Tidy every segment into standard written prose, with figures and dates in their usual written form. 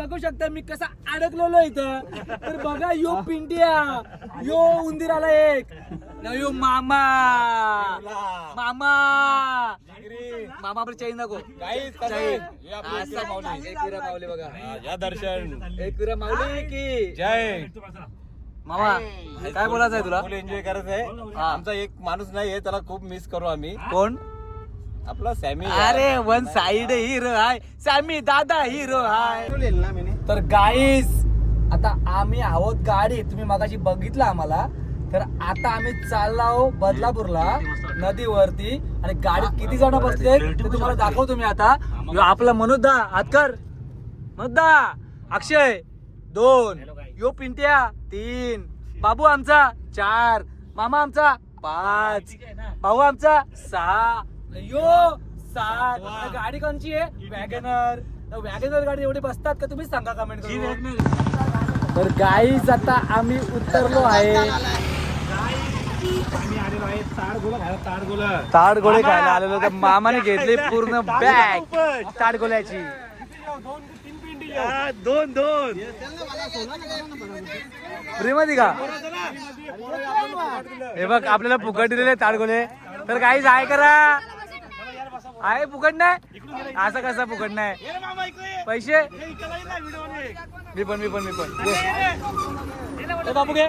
बघू शकता मी कसा अडकलेलो इथं. तर बघा यो पिंट्या, यो उंदीर आला एक, यो मामा मामा मामा आपलं चैन नको एक विरा माऊली बघा या दर्शन एक विरा माऊली की जय. मामा काय बोलायचं आहे तुला? फुल एन्जॉय करत आहे. आमचा एक माणूस नाही आहे, त्याला खूप मिस करू आम्ही. कोण? आपला सॅमी. अरे वन साइड हिरो हाय सॅमी दादा हिरो हाय. तर गाईस आता आम्ही आहोत गाडी, तुम्ही मगाशी बघितलं आम्हाला. तर आता आम्ही चाललो आहोत बदलापूरला नदीवरती आणि गाडीत किती जण बसले ते तुम्हाला दाखवतो मी आता. आपला मनोजदा हातकर, मनोजदा, अक्षय 2, यो पिंट्या 3, बाबू आमचा 4, मामा आमचा 5, भाऊ आमचा 6, यो 7. गाडी कोणची आहे? वॅगनर. वॅगनर गाडी एवढी बसतात का तुम्ही सांगा कमेंट करून. तर गाईज आता आम्ही उतरलो आहे. ताडगोळे खायला आलेलो. तर मामाने घेतले पूर्ण बॅग ताडगोळ्याची. 2 फ्री मध्ये का? हे बघ आपल्याला फुकट दिलेले ताडगोळे. तर काहीच आहे करा आहे फुकट नाही. असं कसं फुकट नाही पैसे? मी पण बाबू घे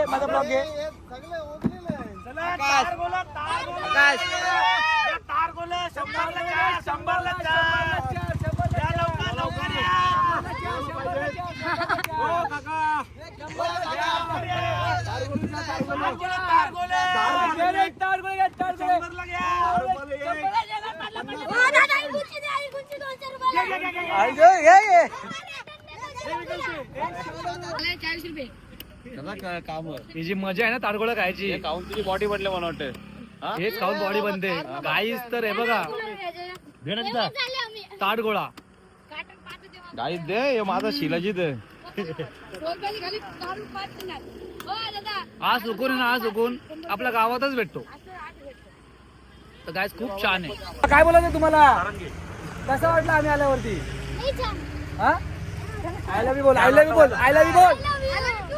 माझा ब्लॉग घे. ही जी मजा आहे ना ताडगोळा खायची, खाऊन तुझी बॉडी बनले मला वाटतं. हेच खाऊन बॉडी बनते. गाईस तर हे बघा ताडगोळा गाईत दे, हे माझा शिलाजीत आहे. हा सुकून ना, हा सुकून आपल्या गावातच भेटतो. तर गाईस खूप छान आहे. काय बोलायचं तुम्हाला? कसं वाटलं आम्ही आल्यावरती? आय लव्ह यू बोल, आय लव्ह यू बोल, आय लव्ह यू बोल.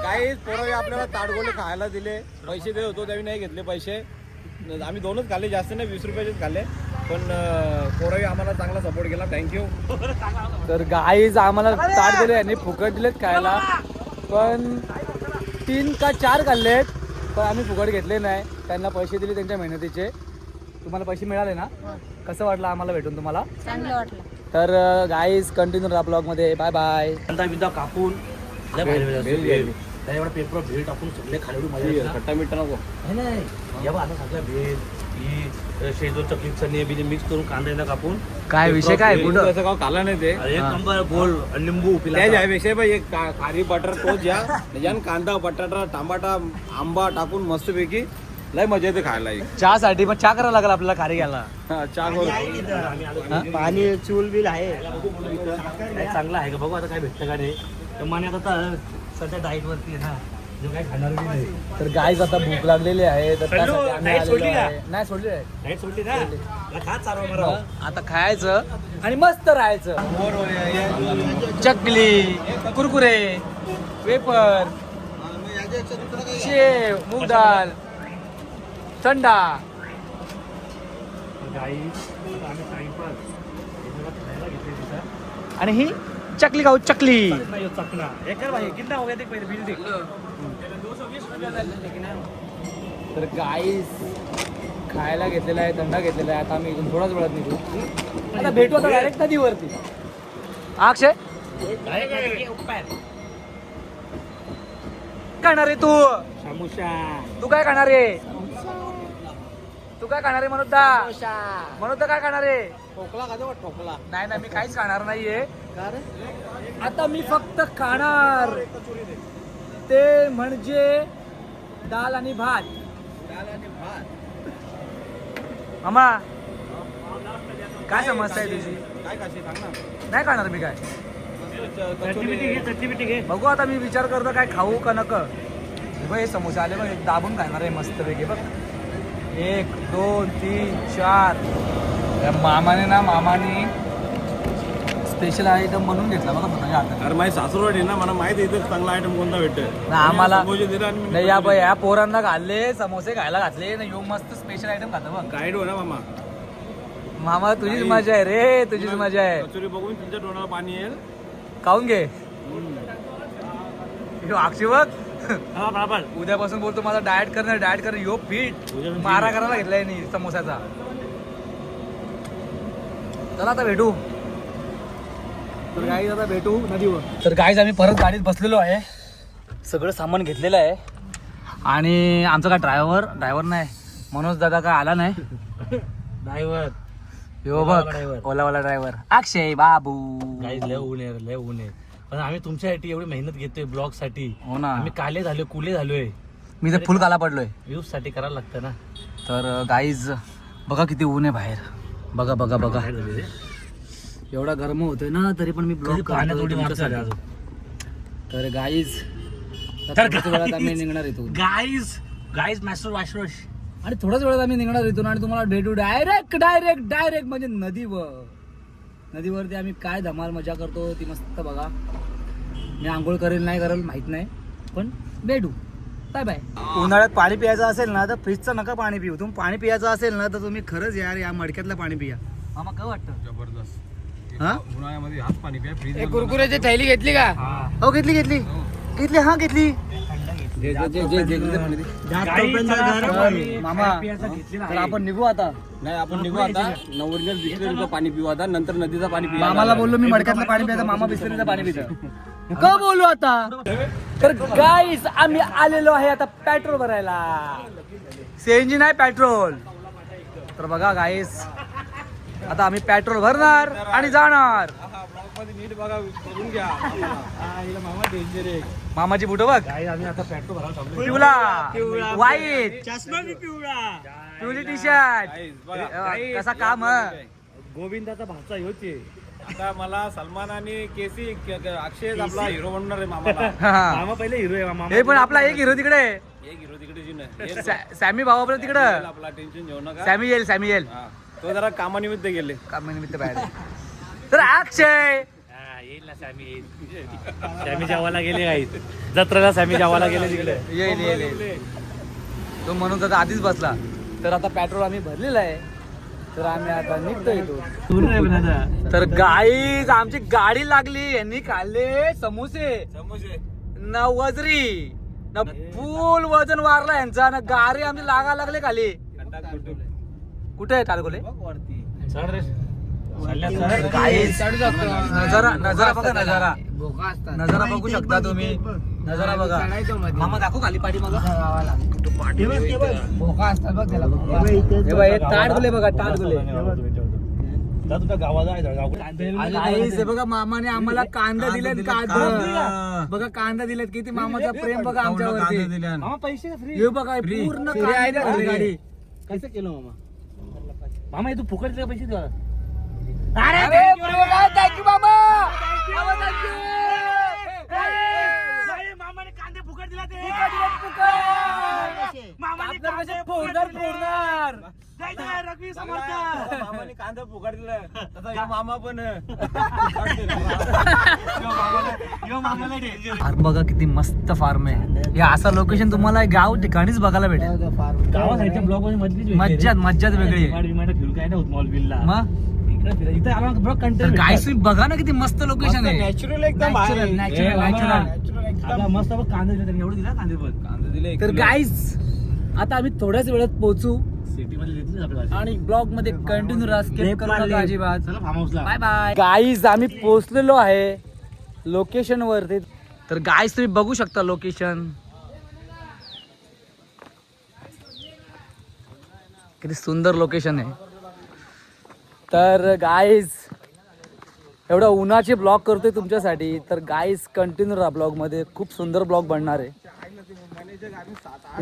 काही पोरं आपल्याला ताडगोळे खायला दिले, पैसे देत होतो त्यावेळी नाही घेतले पैसे. आम्ही 2च खाल्ले, जास्त नाही, 20 रुपयाचेच खाल्ले. पण पोरं आम्हाला चांगला सपोर्ट केला, थँक्यू. तर गाईज आम्हाला ताट दिले यांनी फुकट दिलेत खायला. पण 3 का 4 खाल्लेत, पण आम्ही फुकट घेतले नाही. त्यांना पैसे दिले त्यांच्या मेहनतीचे. तुम्हाला पैसे मिळाले ना? कसं वाटलं आम्हाला भेटून तुम्हाला? चांगलं वाटलं. तर गाईज कंटिन्यू राहा ब्लॉग मध्ये. Bye bye. कापून एवढा पेपर भेळ टाकून सगळे खाली मजा. खट्टा मिठा नको नाही या आता सगळ्या भेळ ही शेजो चकली बिनी मिक्स करून कांदा कापून. काय विषय काय कुठं असं का खाल्ला नाही ते. एक नंबर गोल लिंबू त्याच्याविषयी भाई एक खारी बटर तोच ज्या कांदा बटाटा टमाटा आंबा टाकून मस्तपैकी लय मजा येते खायला. चहा साठी पण चहा करायला लागला आपल्याला खारी घ्यायला. चहा पाणी चूल बिल आहे चांगलं आहे का बघू आता काय भेटतं का नाही. तर माने आता सध्या डाईट वरती आहे ना, जो काय खाणार बी नाही. तर गाईज आता भूक लागलेली आहे. तर त्यासाठी आम्ही डाएट सोडली आलेलो का? आहे. नाही सोडली आहे. डाईट सोडली ना, खा चालवा मारा. आता खायचं आणि मस्त राहायचं. चकली, कुरकुरे, वेपर, शेव, मूग डाळ, थंडा. आणि ही चकली खाऊ चकली. चकना एकर भाई कितना हो गया देख पहिले बिल देख. तर गाईस खायला घेतलेला आहे, थंडा घेतलेला आहे. आता आम्ही इथून थोडाच वेळात निघू. आता भेटू आता डायरेक्ट नदीवरती. अक्षय खाणार आहे तू? समोसा. तू काय खाणार आहे? तू काय खाणार आहे मनोजदा काय खाणार आहे? ठोकला का ठोकला नाही ना, मी काहीच खाणार नाहीये. आता मी फक्त खाणार ते म्हणजे दाल आणि भात. मामा काय समस्या आहे तुझी? काय काशी सांग ना. नाही खाणार मी काय. चटणी घे. बघू आता मी विचार करतो काय खाऊ का नक. हे समोसे आले बघ, दाबून खाणार आहे मस्त पैकी बघ. 1 2 3 4. मामाने स्पेशल आयटम म्हणून घेतला बघा स्वतःच्या हातात. अरे माझी सासूरवाडी आहे ना, मला माहिती आहे इथं चांगला आयटम कोणता भेटतोय. आम्हाला समोसे दिले आणि मी नाही या पोरांना घालले समोसे खायला घातले ना. यो मस्त स्पेशल आयटम खातो बघ. गाईड हो ना मामा. मामा तुझीच मजा आहे रे, तुझीच मजा आहे. कचोरी बघून तुमच्या तोंडाला पाणी येईल. खाऊन घे. अक्षय बघ हा बरोबर. उद्यापासून बोलतो माझा डाएट करणार यो पीठ मारा करायला घेतलाय नाही समोसाचा. चला आता भेटू. तर गाईज आता भेटू नदीवर. तर गाईज आम्ही परत गाडीत बसलेलो आहे, सगळं सामान घेतलेलं आहे. आणि आमचा काय ड्रायव्हर नाही, मनोज दादा काय आला नाही. ड्रायव्हर यो बघ ओलावाला ड्रायव्हर अक्षय बाबू. काही लय ऊन आहे. पण आम्ही तुमच्यासाठी एवढी मेहनत घेतोय ब्लॉग साठी. हो ना, आम्ही काले झालोय, कुले झालोय. मी तर फुल काला पडलोय. व्ह्यूज साठी करायला लागतं ना. तर गाईज बघा किती ऊन आहे बाहेर. बघा बघा बघा एवढा गरम होतोय ना, तरी पण मी ब्लॉग पाण्यात उडी मारतोय अजून. तर गाईज वेळात आम्ही निघणार इथून. गाईज मास्टर वाशरोश. आणि थोड्याच वेळात आम्ही निघणार इथून आणि तुम्हाला भेटू डायरेक्ट म्हणजे नदीवरती आम्ही काय धमाल मजा करतो ती मस्त बघा. मी आंघोळ करेल माहित नाही, पण भेटू. Bye bye. उन्हाळ्यात पाणी प्यायचं असेल ना तर फ्रीजचं नका पाणी पिऊ. तुम्ही पाणी प्यायचं असेल ना तर तुम्ही खरंच यार या मडक्यातलं पाणी पिया. मामा काय वाटतं? जबरदस्त. हा उन्हाळ्यामध्ये हाच पाणी प्या. फ्रीज कुरकुऱ्याची थैली घेतली का? हो घेतली हा घेतली. मामा तर आपण निघू आता. नाही आपण निघू आता. ओरिजिनल बिस्लरीचं पाणी पिऊ आता, नंतर नदीचं पाणी पिऊ. मामाला बोललो मी मडक्यातलं पाणी प्यायचं, मामा बिस्लरीचं पाणी पितं. का बोलू आता? तर गाईस आम्ही आलेलो आहे आता पेट्रोल भरायला. सीएनजी नाही पेट्रोल. तर बघा गाईस आता आम्ही पेट्रोल भरणार आणि जाणार. नीट बघा, बघून घ्या. मामा डेंजर आहे. मामाची बुट बघ. आम्ही आता पेट्रोल भरायला थांबलोय. पिवळा व्हाईट चष्मा बी पिवळा. पिवळी टी शर्ट. कसा काम गोविंदाचा भाचा होते. आता मला सलमान आणि केसी अक्षय आपला हिरो बनणार आहे मामाला. मामा पहिले हिरो आहे. मामा हे पण आपला एक हिरो तिकडे. एक हिरो तिकडे सॅमी भाऊ आपला तिकडं. आपला टेन्शन घेऊ नका. सॅमी येईल हा. तो जरा कामानिमित्त गेले. कामानिमित्त बाहेर. तर अक्षय येईल ना सॅमी येईल. सॅमी जेवायला गेले काही जत्रेला. सॅमी जेवायला गेले तिकडे. येईल. तो म्हणून तर आधीच बसला. तर आता पेट्रोल आम्ही भरलेलं आहे, तर आम्ही आता निघतो इथून. तर गाईज आमची गाडी लागली. यांनी खाल्ले समोसे ना वजरी ना फुल वजन वारला यांचा ना. गाडी आमची लागा लागले खाली. कुठे आहे टाळगोले? गाईज नजारा बघा. नजारा बघू शकता तुम्ही. नजारा बघा. मामा दाखवू खाली पाठी बघा. भोका असतात बघ त्याला. टाळगोले बघा टाळगोले. हे बघा मामाने आम्हाला कांदा दिलेत. बघा कांदा दिलेत. किती मामाचा प्रेम बघा आमच्यावरती. मामा पैसे फ्री. हे बघा पूर्ण गाडी. कसं केलं मामा? मामा हे तू फुकटचे पैसे द्या. थँक्यू मामा. मामाने कांदे फुकट दिला ते. रघवी समर्थ. मामाने कांदा फुकट दिला. तसा मामा पण फार्म बघा किती मस्त फार्म आहे. हे असं लोकेशन तुम्हाला गाव ठिकाणीच बघायला भेटेल. गावासाईडच्या ब्लॉक मध्ये मज्जाच वेगळी आहे. फिरू काय नाही होत मॉल बिलला. मग इथे आला ब्लॉक कंटेंट काय तुम्ही बघा ना किती मस्त लोकेशन आहे. नॅचरल एकदम नॅचरल मस्त बघ. कांदे दिले एवढं दिला कांदे पण. कांदा दिले. तर गाईज आता आम्ही थोड्याच वेळात पोहोचू सिटी मध्ये देतील आपल्याला. आणि ब्लॉग मध्ये कंटिन्यू राहा. स्किप करू नका अजिबात. चला फार्म हाऊसला. Bye bye. गाईज आम्ही पोहोचलेलो आहे लोकेशन वरती. तर गाईज तुम्ही बघू शकता लोकेशन किती सुंदर लोकेशन आहे. तर गाईज एवढं उन्हाचे ब्लॉग करतोय तुमच्यासाठी. तर गाईज कंटिन्यू राहा ब्लॉग मध्ये. खूप सुंदर ब्लॉग बनणार आहे.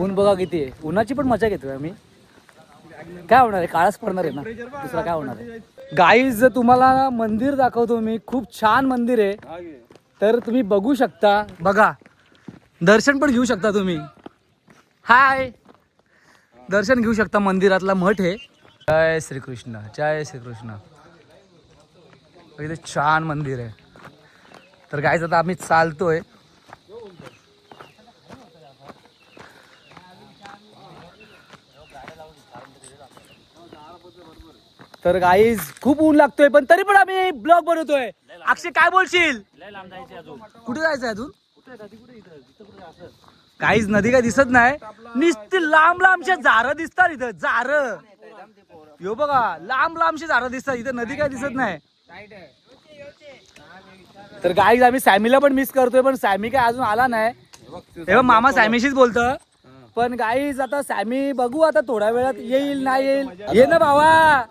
ऊन बघा किती आहे. उन्हाची पण मजा घेतोय आम्ही. काय होणार आहे? काळाच पडणार आहे ना, दुसरा काय होणार आहे. गाईज तुम्हाला मंदिर दाखवतो मी. खूप छान मंदिर आहे. तर तुम्ही बघू शकता. बघा दर्शन पण घेऊ शकता तुम्ही. हाय दर्शन घेऊ शकता. मंदिरातला मठ आहे. जय श्रीकृष्ण. जय श्रीकृष्ण. इथे छान मंदिर आहे. तर गाईज आता आम्ही चालतोय. तर गाईज खूप ऊन लागतोय पण तरी पण आम्ही ब्लॉग बनवतोय. अक्षय काय बोलशील? कुठे जायचं अजून? काहीच नदी काय दिसत नाही. नुसती लांब लांबशे झारं दिसतात इथं. झारं यो बघा लांब लांबशे झारं दिसतात इथं. नदी काय दिसत नाही. तर गाईज आम्ही सॅमीला पण मिस करतोय पण सॅमी काय अजून आला नाही. तेव्हा मामा सॅमीशीच बोलतं. पण गाईज आता सॅमी बघू आता थोड्या वेळात येईल नाही येईल. ये ना भावा.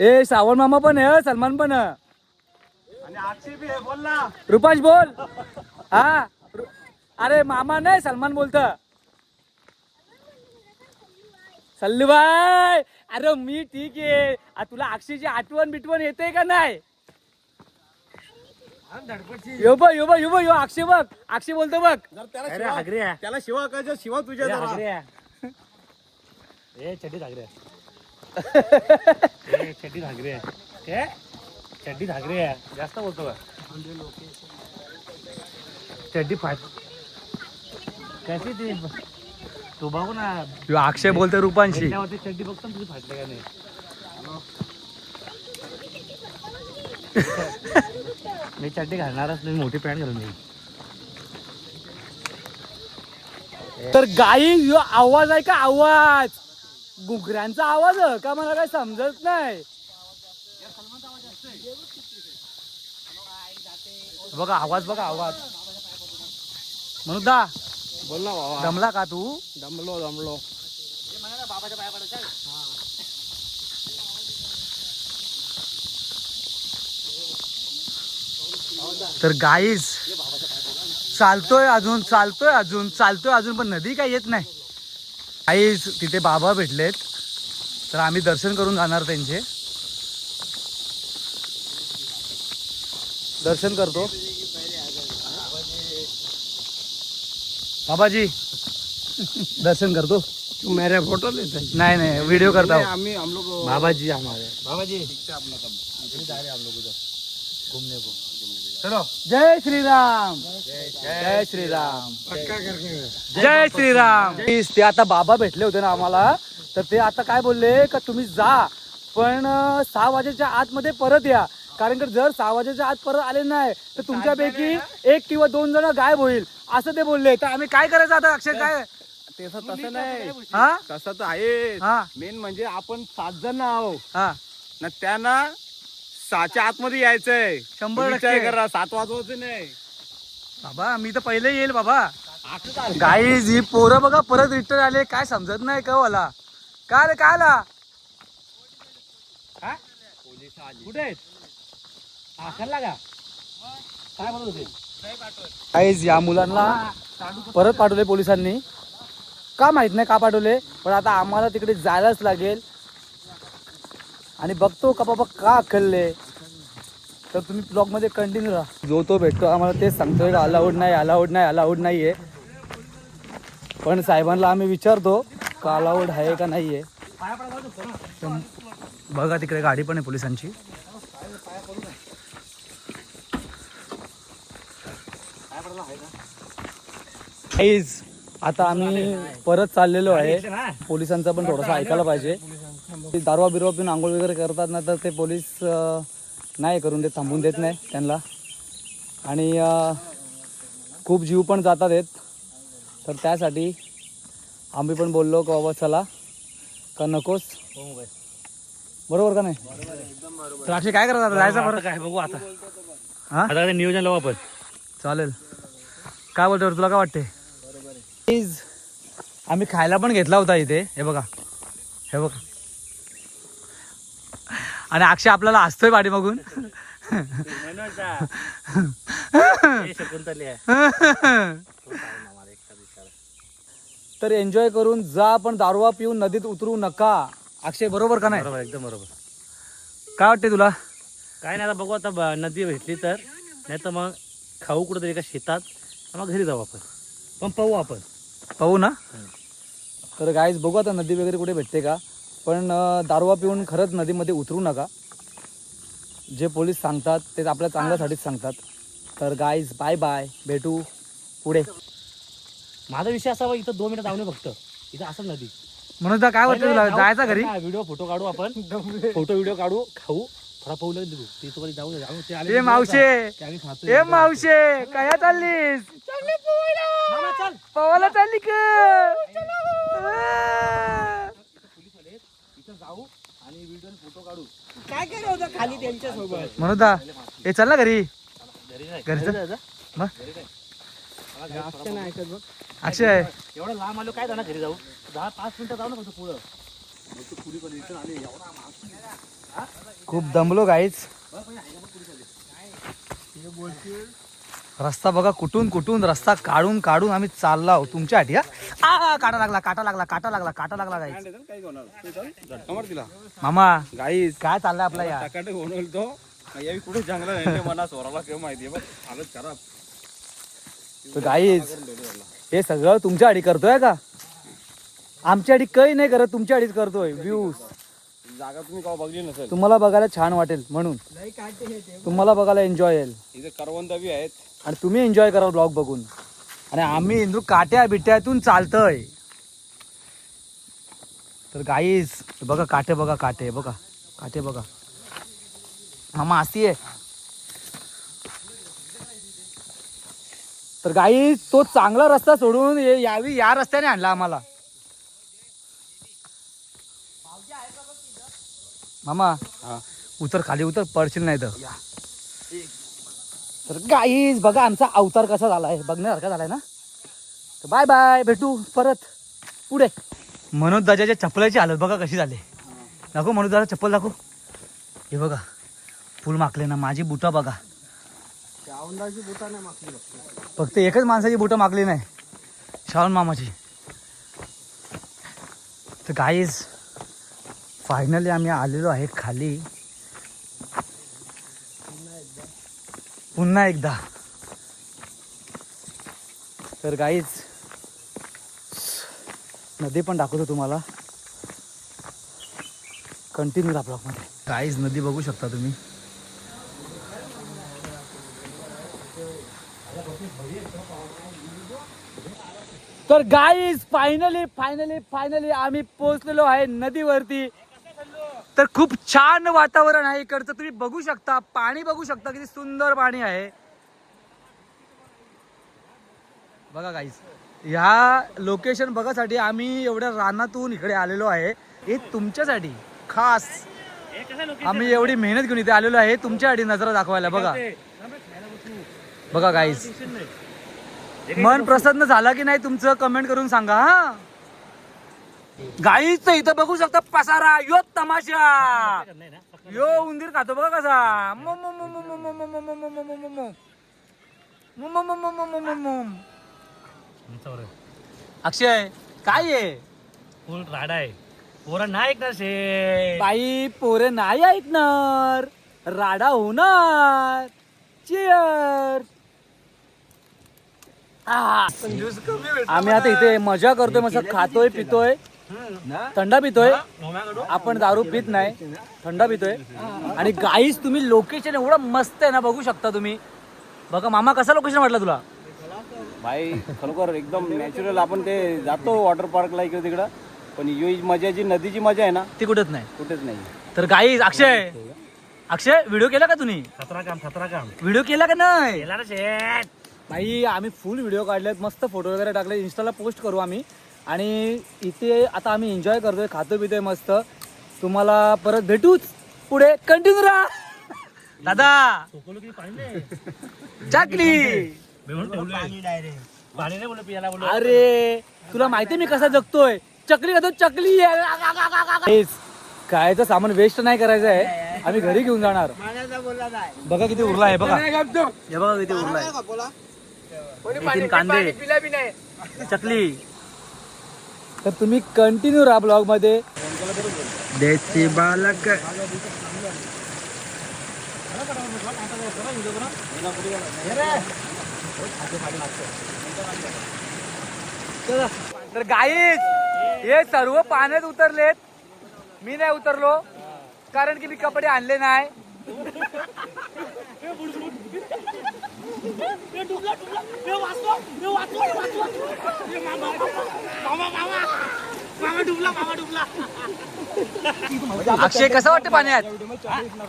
ए सावंत मामा पण आहे सलमान पण आहे. रुपांश बोल. हा अरे मामा नाही सलमान बोलत. सल्लू भाई अरे मी ठीक आहे. तुला अक्षयची आठवण बिटवण येते का नाही? यो बघ यो बघ यो बघ यो अक्षय बघ. अक्षय बोलतो बघ. त्याला शिवा काय शिवा तुझ्या जरा. चड्डी घागरे चड्डी घागरे चड्डी घागरे जास्त बोलतो का? चड्डी फाट कशी ती तू बघू ना. यो अक्षय बोलतो रुपांशी. चड्डी बघतो तुझी फाटले का नाही. मी चड्डी घालणारच नाही. मोठी पॅन्ट घालून येईल. तर गाई यो आवाज आहे का? आवाज घुगऱ्यांचा आवाज का मला काय समजत नाही. बघा आवाज बघा आवाज. म्हणूदा बोल ना बाबा. दमला का तू? दमलो. बाबाच्या पाया पडायचं. तर गाईज चालतोय अजून पण नदी काय येत नाही. गाईज तिथे बाबा भेटलेत तर आम्ही दर्शन करून जाणार. त्यांचे दर्शन करतो. बाबाजी दर्शन करतो. तू मेरे फोटो लेता है? नाही व्हिडिओ करता हूं. हम लोग बाबाजी हमारे बाबाजी अपना कब जा रहे हम लोग उधर घूमने को. चलो जय श्रीराम. जय श्रीराम. पक्का करके जय श्रीराम. ते आता बाबा भेटले होते ना आम्हाला. तर ते आता काय बोलले का तुम्ही जा पण 6 वाजेच्या आतमध्ये परत या. कारण की जर 6 वाजेच्या आत परत आले नाही तर तुमच्यापैकी 1 किंवा 2 जण गायब होईल असं ते बोलले. तर आम्ही काय करायचं आता अक्षय? काय तसं नाही. हा तसं तर आहे. हा मेन म्हणजे आपण 7 जण आहो हा ना. त्यांना 6च्या आतमध्ये यायचंय. 100% करा 7 वाजवायचं नाही बाबा. मी तर पहिले येईल बाबा. गाईज ही पोरं बघा परत रिटर्न आले. काय समजत नाही का मला. काय आलं काय आला? कुठे आहेत? आखरला का काय बोलत होते? गाईज या मुलांना परत पाठवले पोलिसांनी. का माहित नाही का पाठवले पण आता आम्हाला तिकडे जायलाच लागेल. आणि बघतो का बाबा का अखलले. तर तुम्ही ब्लॉग मध्ये कंटिन्यू राहा. जो तो भेटतो आम्हाला तेच सांगतोय का अलाउड नाही आहे. पण साहेबांना आम्ही विचारतो का अलाउड आहे का नाही आहे. बघा तिकडे गाडी पण आहे पोलिसांची. आता आम्ही परत चाललेलो आहे. पोलिसांचं पण थोडंसं ऐकायला पाहिजे. दारवा बिरवा पिऊन आंघोळ वगैरे करतात ना तर ते पोलीस नाही करून देत. थांबून देत नाही त्यांना. आणि खूप जीव पण जातात आहेत. तर त्यासाठी आम्ही पण बोललो का बाबा चला का नकोस. बरोबर का नाही? तर अक्षय काय करतात? जायचं बरं काय बघू आता. हा आता नियोजन लावू आपण. चालेल. काय बोलतो तुला काय वाटते? आम्ही खायला पण घेतला होता इथे. हे बघा हे बघा. आणि अक्षय आपल्याला हसतोय पाठीमागून. तर एन्जॉय करून जा पण दारवा पिऊन नदीत उतरू नका. अक्षय बरोबर का नाही? बरोबर एकदम बरोबर. काय वाटते तुला? काय नाही आता बघू. आता नदी भेटली तर नाही तर मग खाऊ कुठेतरी एका शेतात मग घरी जाऊ आपण. पण पाहू आपण. पाहू ना. तर गाईज बघू आता नदी वगैरे कुठे भेटते का. पण दारूवा पिऊन खरंच नदीमध्ये उतरू नका. जे पोलीस सांगतात ते आपल्या चांगल्यासाठीच सांगतात. तर गाईज बाय बाय, भेटू पुढे. माझा विषय असा बा, इथं 2 मिनिटं जाऊ नये फक्त. इथं असं नदी म्हणून तर काय वाटतं तुला जायचं घरी? व्हिडिओ फोटो काढू आपण, फोटो व्हिडिओ काढू, खाऊ थोडा पाऊल देऊ तिथं जाऊ ते आले ए मावशे, की आम्ही खातोय. ए मावशे काय चाललीस? मामा चल. पवायला चालली का? इथं जाऊ आणि व्हिडिओ फोटो काढू. काय केलं होतं खाली त्यांच्या सोबत? म्हणून दा ए चल ना घरी. घरी नाही. घरी चल. मग नाही ऐकत बघ. अक्षय एवढं लांब आलो काय जाणार घरी जाऊ? 10-5 मिनिटं जाऊ ना फक्त पुढं. खूप दमलो गाईच. रस्ता बघा कुठून कुठून रस्ता काढून काढून आम्ही चाललो आहोत तुमच्यासाठी. हा काटा लागला काटा लागला काटा लागला काटा लागला गाईच. मामा गाईस काय चाललंय आपला या? टाकाटे बनवतो यावी कुठे जंगला नाही मना स्वराला केव्हा माहितीये बघ हालत खराब. तर गाईज हे सगळं तुमच्यासाठी करतोय का? आमच्यासाठी काही नाही करत, तुमच्यासाठीच करतोय. व्ह्यूज जागा तुम्ही केव्हा बघली नसेल. तुम्हाला बघायला छान वाटेल म्हणून, तुम्हाला बघायला एन्जॉय येईल इथे करवंदवी आहेत आणि तुम्ही एन्जॉय करा ब्लॉग बघून. आणि आम्ही इंदू काट्या बिट्यातून चालतोय. तर गाईज बघा काटे, बघा काटे, बघा काटे बघा. मामा अशी आहे. तर गाईज तो चांगला रस्ता सोडून यावी या रस्त्याने आणला आम्हाला. मामा उतर खाली उतर, पडशील नाही तर. गाईज बघा आमचा अवतार कसा झालाय, बघण्यासारखा झालाय ना. तर बाय बाय, भेटू परत पुढे. मनोज दादाच्या चप्पलाची हालत बघा कशी झाली. दाखव मनोज दादा चप्पल दाखव. हे बघा फुल माकले ना. माझी बुटा बघा, फक्त एकच माणसाची बुटं मागली नाही, श्रावण मामाची. तर गाईज फायनली आम्ही आलेलो आहे खाली पुन्हा एकदा. तर गाईज नदी पण दाखवतो तुम्हाला. कंटिन्यू राहा ब्लॉगमध्ये. गाईज नदी बघू शकता तुम्ही. तर गाईज फायनली फायनली फायनली आम्ही पोहोचलेलो आहे नदीवरती. तर खूप छान वातावरण आहे इकडचं, तुम्ही बघू शकता. पाणी बघू शकता किती सुंदर पाणी आहे बघा गाईज. ह्या लोकेशन बघासाठी आम्ही एवढ्या रानातून इकडे आलेलो आहे. हे तुमच्यासाठी खास आम्ही एवढी मेहनत घेऊन इथे आलेलो आहे तुमच्यासाठी नजरा दाखवायला. बघा बघा गाईज, मन प्रसन्न झाला की नाही तुमचं कमेंट करून सांगा. हा गाईच इथं बघू शकता पसारा. यो तमाशा, यो उंदीर खातो बघा कसा. अक्षय काय आहे? फुल राडा आहे. पोरं नाही ऐकणार शे. बाई पोरे नाही ऐकणार, राडा होणार. चिअर. आम्ही आता इथे मजा करतोय, मस्त खातोय पितोय, थंडा पितोय. आपण दारू पित नाही, थंडा पितोय. आणि गाईस तुम्ही लोकेशन एवढं मस्त आहे ना, बघू शकता तुम्ही. बघा मामा कसा लोकेशन वाटला तुला? भाई खरोखर एकदम नॅचरल. आपण ते जातो वॉटर पार्कला इकडे तिकडं, पण ही मजा जी नदीची मजा आहे ना ती कुठेच नाही, कुठेच नाही. तर गाईस अक्षय व्हिडिओ केला का तुम्ही? खतरा काम व्हिडिओ केला का नाही? केला ना शेट. भाई आम्ही फुल व्हिडिओ काढलेत, मस्त फोटो वगैरे टाकले, इंस्टाला पोस्ट करू आम्ही. आणि इथे आता आम्ही एन्जॉय करतोय, खातो पितोय मस्त. तुम्हाला परत भेटूच पुढे. कंटिन्यू राहा दादा. चाकली पाणी नाही बोलू पियाला बोलू. अरे तुला माहितीये मी कसा जगतोय? चकली खातो, चकली. कायचं सामान वेस्ट नाही करायचं आहे, आम्ही घरी घेऊन जाणार. बघा किती उरला आहे बघा. हे बघा किती उरला आहे. 3 कांदे, चकली. तर तुम्ही कंटिन्यू राहा ब्लॉग मध्ये. देशी बालक. तर गाईस हे सर्व पाण्यात उतरलेत. मी नाही उतरलो कारण की मी कपडे आणले नाही. अक्षय कसं वाटतं पाण्यात?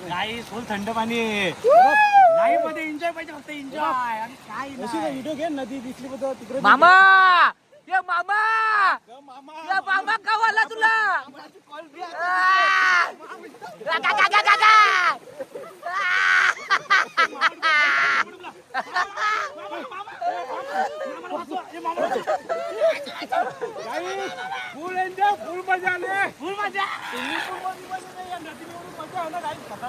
गाईस फुल थंड पाणी लाईव्ह मध्ये एन्जॉय पाहिजे फक्त एन्जॉय. व्हिडिओ घे नदी दिसली बघ तिकडे. मामा ये मामा या मामा कवाला तुला फुल एन्जॉय फुल मजा आली फुल मजा.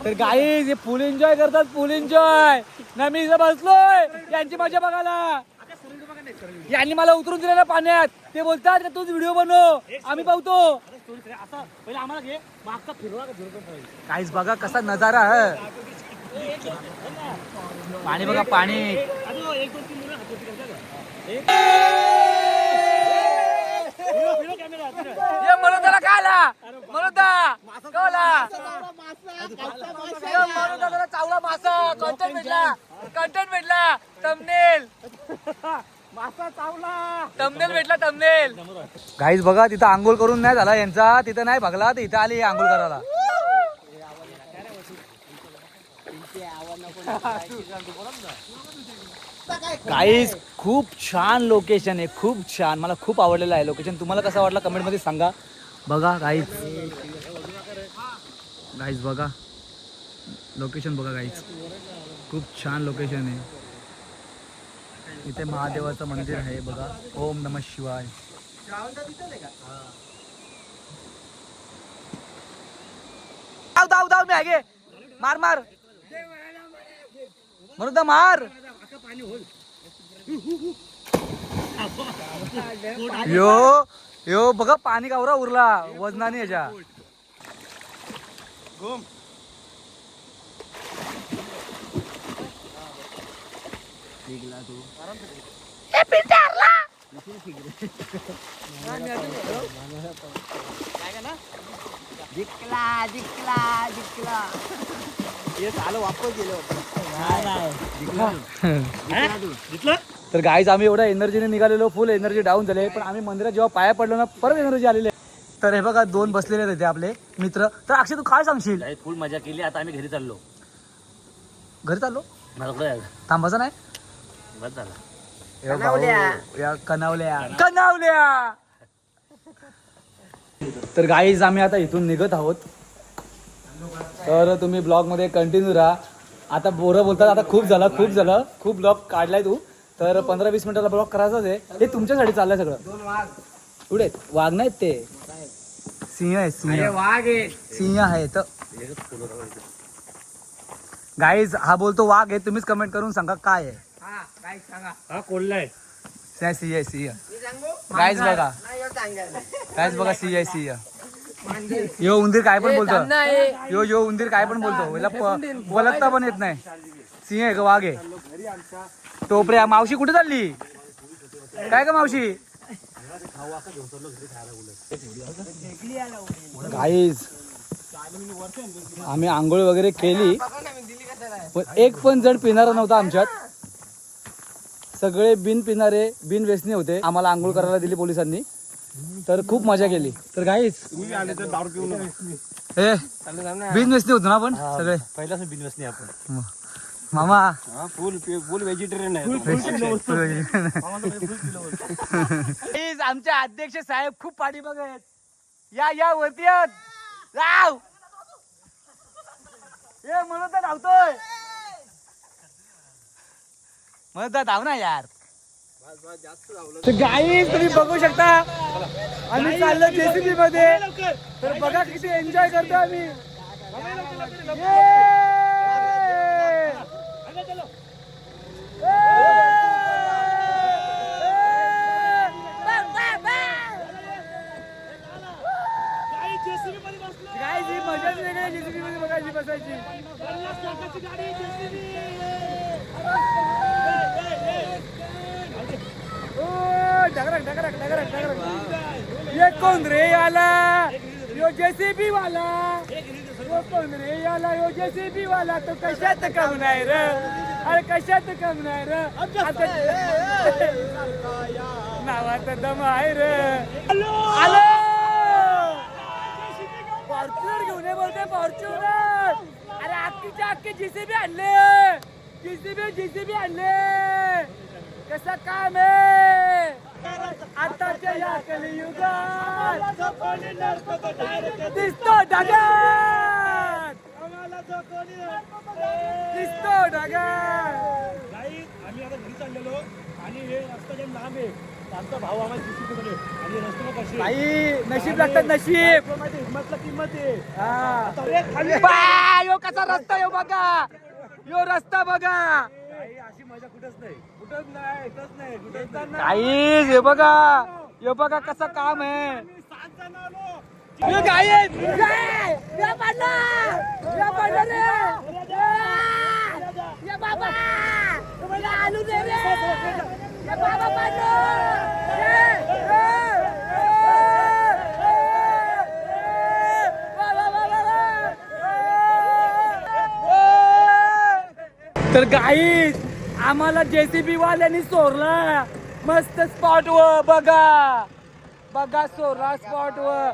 तर गाईज हे फुल एन्जॉय करतात फुल एन्जॉय ना. मी इथं बसलोय यांची मजा बघायला. यांनी मला उतरून दिलेलं पाण्यात. ते बोलतात का तूच व्हिडिओ बनव आम्ही पाहतो. असं पहिले आम्हाला घे मागचा फिरवा का फिरतो. काहीच बघा कसा नजारा आहे. पाणी बघा पाणी. एक दोन तीन मुलं हात मनोदाला काय आला मनोदा कवला मनोदाला चावला मासा. कंटेंट भेटला थंबनेल मासा चावला. थंबनेल भेटला थंबनेल. गाईज बघा तिथं आंघोळ करून नाही झाला यांचा. तिथं नाही भागला तर इथं आली आंघोळ करायला. गाईज खूप छान लोकेशन आहे. खूप छान. मला खूप आवडलेलं आहे लोकेशन. तुम्हाला कसं वाटलं कमेंट मध्ये सांगा. बघा गाईज बघा लोकेशन बघा गाईज. खूप छान लोकेशन आहे. इथे महादेवाचं मंदिर आहे बघा. ओम नमः शिवाय. धाव मी आहे मार म्हणून मार. यो बघा पाणी कावरा उरला वजनाने याच्या. तर गाईज आम्ही एवढ्या एनर्जीने निघालेलो. फुल एनर्जी डाऊन झाले. पण आम्ही मंदिरात जेव्हा पाया पडलो ना परत एनर्जी आलेली. तर हे बघा दोन बसलेले होते आपले मित्र. तर अक्षय तू काय सांगशील? फुल मजा केली. आता आम्ही घरी चाललो. घरी चाललो मला थांबायचं नाही. बस झाला. कनावल्या. तर गाईज आम्ही आता इथून निघत आहोत. तर तुम्ही ब्लॉग मध्ये कंटिन्यू राहा. आता बोरं बोलतात आता खूप झालं खूप ब्लॉग काढलाय तू. तर 15-20 मिनिटाला ब्लॉग करायचाच आहे. हे तुमच्यासाठी चाललंय सगळं. पुढे वाघ नाहीत ते सिंह आहे. सिंह आहे. तर गाईज हा बोलतो वाघ आहे. तुम्हीच कमेंट करून सांगा काय आहे. हा कोल्हाय सिंह गाईज बघा. गाईज बघा सिंह. यो उंदीर काय पण बोलतो. यो उंदीर काय पण बोलतो. याला बोलता पण येत नाही. सिंह आहे का वाघ आहे. टोपऱ्या मावशी कुठे चालली काय का मावशी? गाईज आम्ही आंघोळ वगैरे केली पण एक पण जण पिणारा नव्हता आमच्यात. सगळे बिन पिणारे बिन व्यसनी होते. आम्हाला आंघोळ करायला दिली पोलिसांनी. तर खूप मजा केली. तर गाईज बिन व्यसनी होतो ना आपण सगळे. पहिल्याच बिनवसनी आपण मामा फुल व्हेजिटेरियन आहे. आमचे अध्यक्ष साहेब खूप पाठी बघत. या वरती राव म्हणत धावतोय. म्हणत धाव ना यार. गाईज तुम्ही बघू शकता आम्ही चाललो जेसीबी मध्ये. तर बघा किती एन्जॉय करतो आम्ही. गाईज ही मजाच वेगळी आहे जेसीबी मध्ये बघायची बसायची. ढगरक. ये कोण रे आला? यो जेसीबी वाला यो कोण रे याला यो जेसीबी वाला तो कशात कमणार रे अरे कशात कमणार रे नावाचा दम आहे रे आलो फॉर्च्युनर घेऊन ये बोलते फॉर्च्युनर अरे अख्खीच्या अख्खी जेसीबी आणले जेसीबी आणले कसं काम आहे आताच्या या कलियुगात दिसतो ढगात दिसतो ढगात आम्ही आता घरी चाललेलो आणि हे रस्ता जे लांब आहे आमचा भाऊ आम्हाला दिसतो आणि रस्त्याला कशी आई नशीब लागतात नशीब हिंमतला किंमत आहे यो कसा रस्ता यो बघा यो रस्ता बघा अशी मजा कुठंच नाही काहीच हे बघा कसं काम आहे यो गाय या पाडला रे या बाबा या आलू दे रे या बाबा पाडलो तर गाईज आम्हाला जेसीबी वाल्यांनी सोडला मस्त स्पॉट वर बघा सोडला स्पॉट वर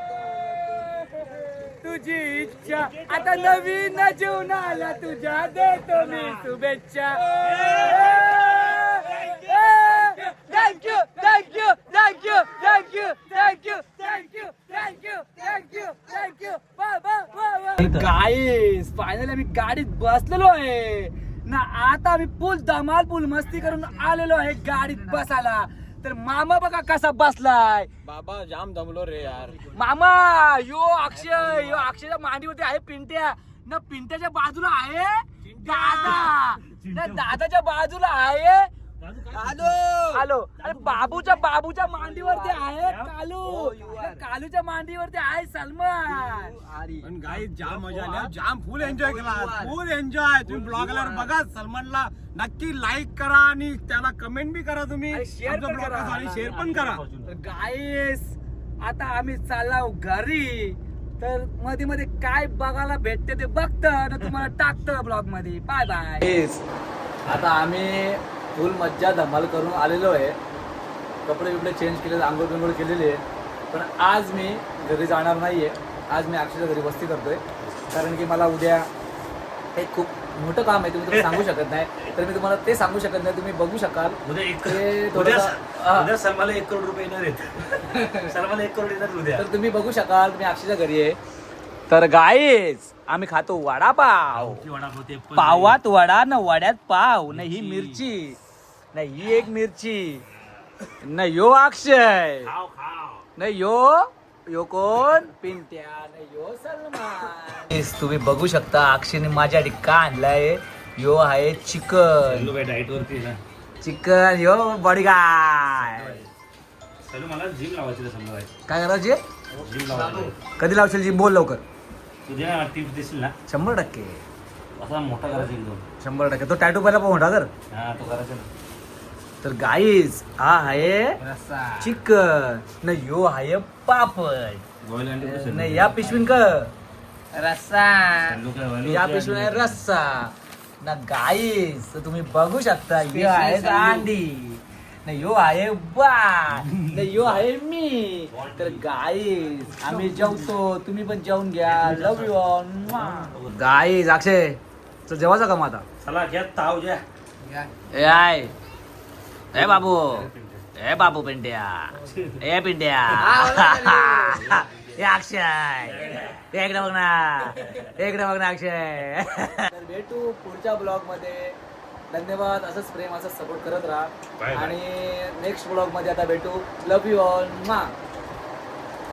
तुझी इच्छा आता नवीन जीवन आला तुझ्या देतो मी शुभेच्छा thank you thank you thank you thank you thank you thank you thank you thank you thank you guys finally आम्ही गाडीत बसलेलो आहे ना आता आम्ही फुल धमाल फुल मस्ती करून आलेलो आहे गाडीत बसायला तर मामा बघा कसा बसलाय बाबा जाम दमलो रे यार मामा यो अक्षयच्या मांडीवरती आहे पिंट्या ना पिंट्याच्या बाजूला आहे दादा ना दादाच्या बाजूला आहे आलो अरे बाबूच्या मांडीवरती आहे कालू कालूच्या मांडीवरती आहे सलमान पण गाईत जाम मजा आली जाम फुल एन्जॉय केला फुल एन्जॉय तुम्ही ब्लॉगला बघा सलमानला नक्की लाईक करा आणि त्याला कमेंट बी करा तुम्ही आणि share पण आमच्या करा. blog आणि शेअर पण करा तर गाईस आता आम्ही चाललो घरी तर मध्ये मध्ये काय बघायला भेटते ते बघतं ना तुम्हाला टाकतं ब्लॉग मध्ये बाय बाय आता आम्ही फुल मज्जा धमाल करून आलेलो आहे कपडे बिपडे चेंज केले आंघोळ बिंघोळ केलेली आहे पण आज मी घरी जाणार नाहीये आज मी अक्षरशः घरी वस्ती करतोय कारण की मला उद्या एक खूप मोठं काम आहे तुम्ही सांगू शकत नाही तर मी तुम्हाला ते सांगू शकत नाही तुम्ही बघू शकाल उद्या सलमाला 1 करोड रुपये येणार आहेत सलमाला 1 करोड येणार उद्या तर तुम्ही बघू शकाल तुम्ही अक्षरशः घरी आहे तर गाईच आम्ही खातो वडापाव पावात वडा ना वड्यात पाव ना ही मिरची ना ही एक मिरची ना यो अक्षय ना यो कोण पिंट्या ना यो सलमान तुम्ही बघू शकता अक्षयने माझ्यासाठी का आणलाय यो आहे चिकन डाएट वरती ना चिकन यो बॉडी गाय चलो मला जिम लावायची समजा काय करायचे जिम लावायची कधी लावशील जिम बोल लवकर तुझ्या टिप्स देशील ना 100% असा मोठा करायचा एकदम 100% तो टॅटू पहिला मोठा कर हा तो करायचा ना तर गाईज हा आहे चिकन न यो आहे पापड बॉईल अंडे न या पिशवीन का रस्सा या पिशवीन आहे रस्सा ना गाईज तर तुम्ही बघू शकता यो आहे अंडी न यो आहे न यो आहे मी तर गाईज आम्ही जेवतो तुम्ही पण जेवून घ्या लव यू ऑल गाईज अक्षय तर जेवायचा का मग आता चला घ्या ताव घ्या ए बाबू पिंट्या ए पिंट्या ए अक्षय इकडे बघ ना अक्षय तर भेटू पुढच्या ब्लॉग मध्ये धन्यवाद असंच प्रेम असंच सपोर्ट करत राहा आणि नेक्स्ट ब्लॉग मध्ये आता भेटू लव यू ऑल